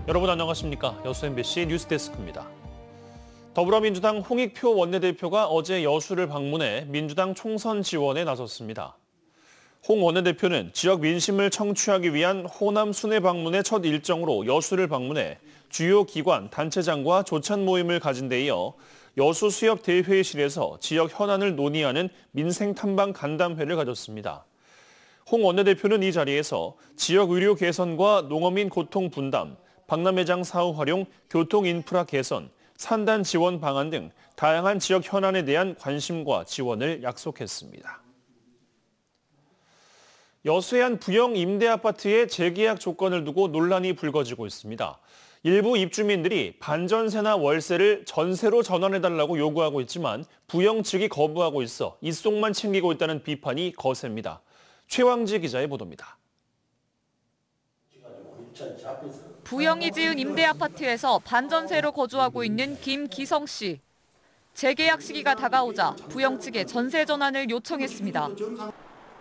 여러분 안녕하십니까? 여수 MBC 뉴스데스크입니다. 더불어민주당 홍익표 원내대표가 어제 여수를 방문해 민주당 총선 지원에 나섰습니다. 홍 원내대표는 지역 민심을 청취하기 위한 호남 순회 방문의 첫 일정으로 여수를 방문해 주요 기관, 단체장과 조찬 모임을 가진 데 이어 여수 수협 대회의실에서 지역 현안을 논의하는 민생 탐방 간담회를 가졌습니다. 홍 원내대표는 이 자리에서 지역 의료 개선과 농어민 고통 분담, 박람회장 사후 활용, 교통 인프라 개선, 산단 지원 방안 등 다양한 지역 현안에 대한 관심과 지원을 약속했습니다. 여수의 한 부영 임대아파트의 재계약 조건을 두고 논란이 불거지고 있습니다. 일부 입주민들이 반전세나 월세를 전세로 전환해달라고 요구하고 있지만 부영 측이 거부하고 있어 이속만 챙기고 있다는 비판이 거셉니다. 최왕지 기자의 보도입니다. 부영이 지은 임대아파트에서 반전세로 거주하고 있는 김기성 씨. 재계약 시기가 다가오자 부영 측에 전세 전환을 요청했습니다.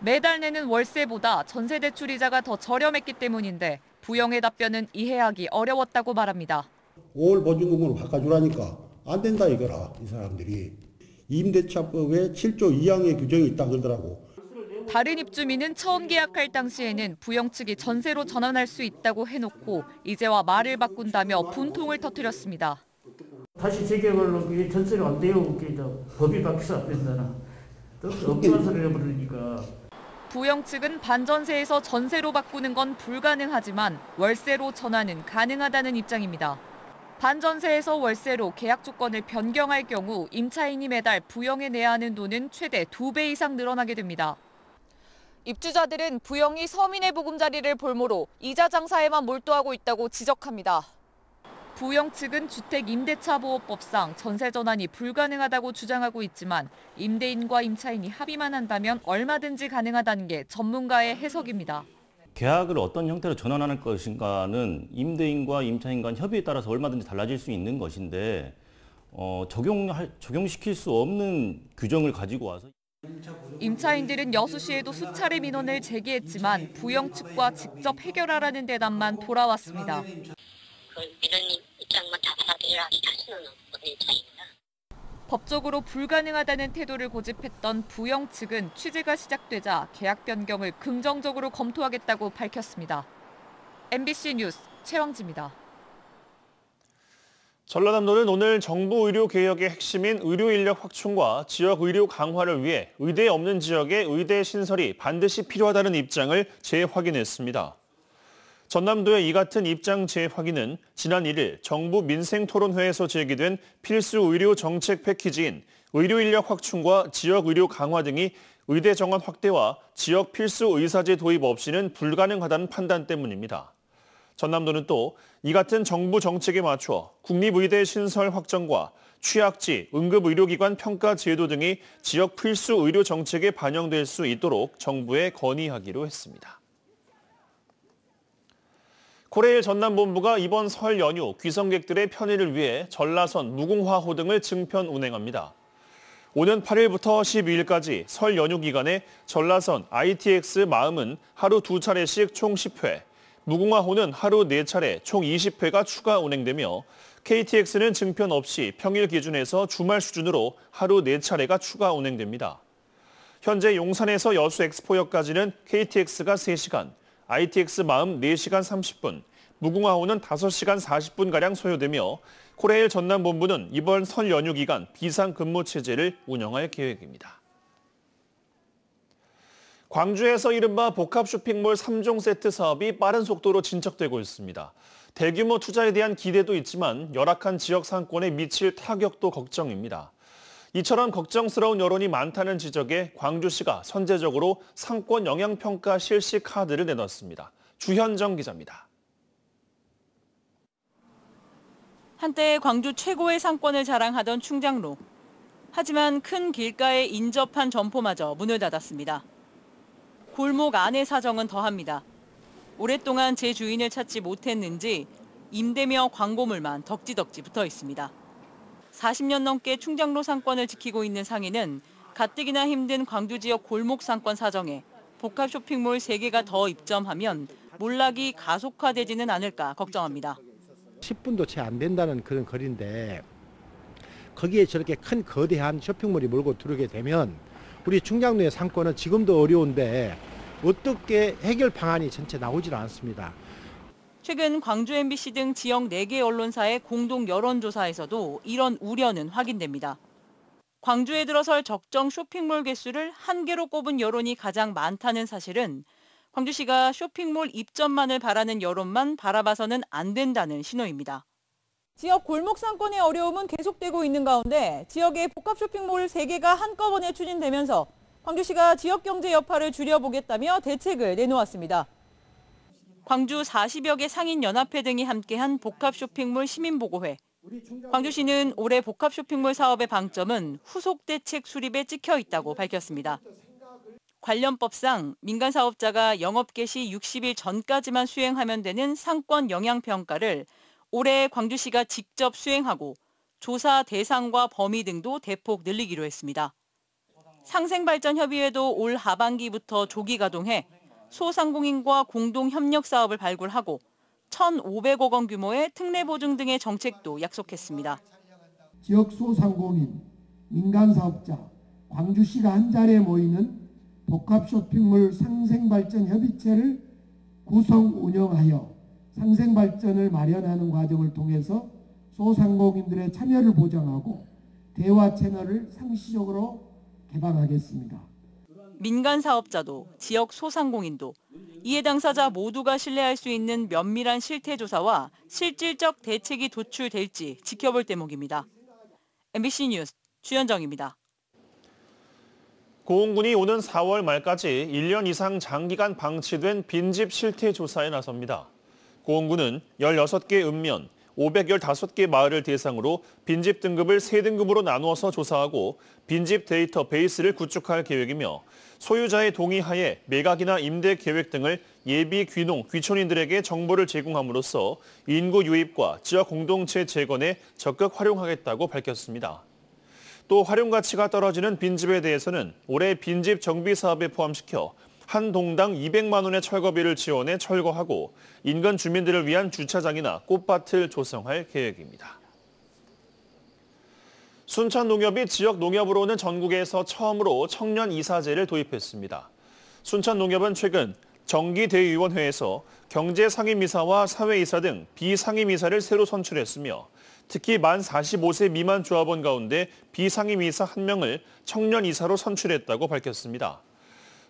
매달 내는 월세보다 전세 대출 이자가 더 저렴했기 때문인데 부영의 답변은 이해하기 어려웠다고 말합니다. 5월 보증금으로 바꿔주라니까 안 된다 이거라. 이 사람들이 임대차법에 7조 2항의 규정이 있다 그러더라고. 다른 입주민은 처음 계약할 당시에는 부영 측이 전세로 전환할 수 있다고 해놓고 이제와 말을 바꾼다며 분통을 터뜨렸습니다. 다시 재계약을 전세가 안 돼요. 법이 바뀌어서 안 된다나. 또 엉뚱한 소리를 해버리니까. 부영 측은 반전세에서 전세로 바꾸는 건 불가능하지만 월세로 전환은 가능하다는 입장입니다. 반전세에서 월세로 계약 조건을 변경할 경우 임차인이 매달 부영에 내야 하는 돈은 최대 2배 이상 늘어나게 됩니다. 입주자들은 부영이 서민의 보금자리를 볼모로 이자 장사에만 몰두하고 있다고 지적합니다. 부영 측은 주택임대차보호법상 전세 전환이 불가능하다고 주장하고 있지만 임대인과 임차인이 합의만 한다면 얼마든지 가능하다는 게 전문가의 해석입니다. 계약을 어떤 형태로 전환하는 것인가는 임대인과 임차인 간 협의에 따라서 얼마든지 달라질 수 있는 것인데 적용시킬 수 없는 규정을 가지고 와서 임차인들은 여수시에도 수차례 민원을 제기했지만 부영 측과 직접 해결하라는 대답만 돌아왔습니다. 민원인 입장만 다 받아들이라 할 수는 없거든요, 저희가. 법적으로 불가능하다는 태도를 고집했던 부영 측은 취재가 시작되자 계약 변경을 긍정적으로 검토하겠다고 밝혔습니다. MBC 뉴스 최왕지입니다. 전라남도는 오늘 정부 의료 개혁의 핵심인 의료 인력 확충과 지역 의료 강화를 위해 의대 없는 지역에 의대 신설이 반드시 필요하다는 입장을 재확인했습니다. 전남도의 이 같은 입장 재확인은 지난 1일 정부 민생토론회에서 제기된 필수 의료 정책 패키지인 의료 인력 확충과 지역 의료 강화 등이 의대 정원 확대와 지역 필수 의사제 도입 없이는 불가능하다는 판단 때문입니다. 전남도는 또 이 같은 정부 정책에 맞춰 국립의대 신설 확정과 취약지, 응급의료기관 평가 제도 등이 지역 필수 의료 정책에 반영될 수 있도록 정부에 건의하기로 했습니다. 코레일 전남본부가 이번 설 연휴 귀성객들의 편의를 위해 전라선 무궁화호 등을 증편 운행합니다. 오는 8일부터 12일까지 설 연휴 기간에 전라선 ITX 마음은 하루 2차례씩 총 10회, 무궁화호는 하루 4차례 총 20회가 추가 운행되며 KTX는 증편 없이 평일 기준에서 주말 수준으로 하루 4차례가 추가 운행됩니다. 현재 용산에서 여수 엑스포역까지는 KTX가 3시간, ITX 마음 4시간 30분, 무궁화호는 5시간 40분가량 소요되며 코레일 전남본부는 이번 설 연휴 기간 비상근무 체제를 운영할 계획입니다. 광주에서 이른바 복합 쇼핑몰 3종 세트 사업이 빠른 속도로 진척되고 있습니다. 대규모 투자에 대한 기대도 있지만 열악한 지역 상권에 미칠 타격도 걱정입니다. 이처럼 걱정스러운 여론이 많다는 지적에 광주시가 선제적으로 상권 영향평가 실시 카드를 내놨습니다. 주현정 기자입니다. 한때 광주 최고의 상권을 자랑하던 충장로. 하지만 큰 길가에 인접한 점포마저 문을 닫았습니다. 골목 안의 사정은 더합니다. 오랫동안 제 주인을 찾지 못했는지 임대며 광고물만 덕지덕지 붙어 있습니다. 40년 넘게 충장로 상권을 지키고 있는 상인은 가뜩이나 힘든 광주 지역 골목 상권 사정에 복합 쇼핑몰 3개가 더 입점하면 몰락이 가속화되지는 않을까 걱정합니다. 10분도 채 안 된다는 그런 거리인데 거기에 저렇게 큰 거대한 쇼핑몰이 몰고 들어오게 되면 우리 충장로의 상권은 지금도 어려운데 어떻게 해결 방안이 전체 나오질 않습니다. 최근 광주 MBC 등 지역 4개 언론사의 공동 여론조사에서도 이런 우려는 확인됩니다. 광주에 들어설 적정 쇼핑몰 개수를 1개로 꼽은 여론이 가장 많다는 사실은 광주시가 쇼핑몰 입점만을 바라는 여론만 바라봐서는 안 된다는 신호입니다. 지역 골목 상권의 어려움은 계속되고 있는 가운데 지역의 복합 쇼핑몰 3개가 한꺼번에 추진되면서 광주시가 지역 경제 여파를 줄여보겠다며 대책을 내놓았습니다. 광주 40여 개 상인연합회 등이 함께한 복합 쇼핑몰 시민보고회. 광주시는 올해 복합 쇼핑몰 사업의 방점은 후속 대책 수립에 찍혀 있다고 밝혔습니다. 관련 법상 민간 사업자가 영업 개시 60일 전까지만 수행하면 되는 상권 영향평가를 올해 광주시가 직접 수행하고 조사 대상과 범위 등도 대폭 늘리기로 했습니다. 상생발전협의회도 올 하반기부터 조기 가동해 소상공인과 공동 협력 사업을 발굴하고 1,500억 원 규모의 특례 보증 등의 정책도 약속했습니다. 지역 소상공인, 민간 사업자, 광주시가 한자리에 모이는 복합 쇼핑몰 상생발전 협의체를 구성 운영하여 상생발전을 마련하는 과정을 통해서 소상공인들의 참여를 보장하고 대화 채널을 상시적으로 개방하겠습니다. 민간 사업자도 지역 소상공인도 이해 당사자 모두가 신뢰할 수 있는 면밀한 실태조사와 실질적 대책이 도출될지 지켜볼 대목입니다. MBC 뉴스 주현정입니다. 고흥군이 오는 4월 말까지 1년 이상 장기간 방치된 빈집 실태조사에 나섭니다. 고흥군은 16개 읍면, 515개 마을을 대상으로 빈집 등급을 3등급으로 나누어서 조사하고 빈집 데이터 베이스를 구축할 계획이며 소유자의 동의하에 매각이나 임대 계획 등을 예비 귀농, 귀촌인들에게 정보를 제공함으로써 인구 유입과 지역 공동체 재건에 적극 활용하겠다고 밝혔습니다. 또 활용 가치가 떨어지는 빈집에 대해서는 올해 빈집 정비 사업에 포함시켜 한 동당 200만 원의 철거비를 지원해 철거하고 인근 주민들을 위한 주차장이나 꽃밭을 조성할 계획입니다. 순천농협이 지역 농협으로는 전국에서 처음으로 청년 이사제를 도입했습니다. 순천농협은 최근 정기대의원회에서 경제상임이사와 사회이사 등 비상임이사를 새로 선출했으며 특히 만 45세 미만 조합원 가운데 비상임이사 1명을 청년이사로 선출했다고 밝혔습니다.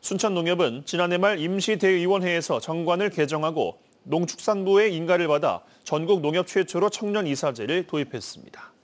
순천농협은 지난해 말 임시대의원회에서 정관을 개정하고 농축산부의 인가를 받아 전국 농협 최초로 청년이사제를 도입했습니다.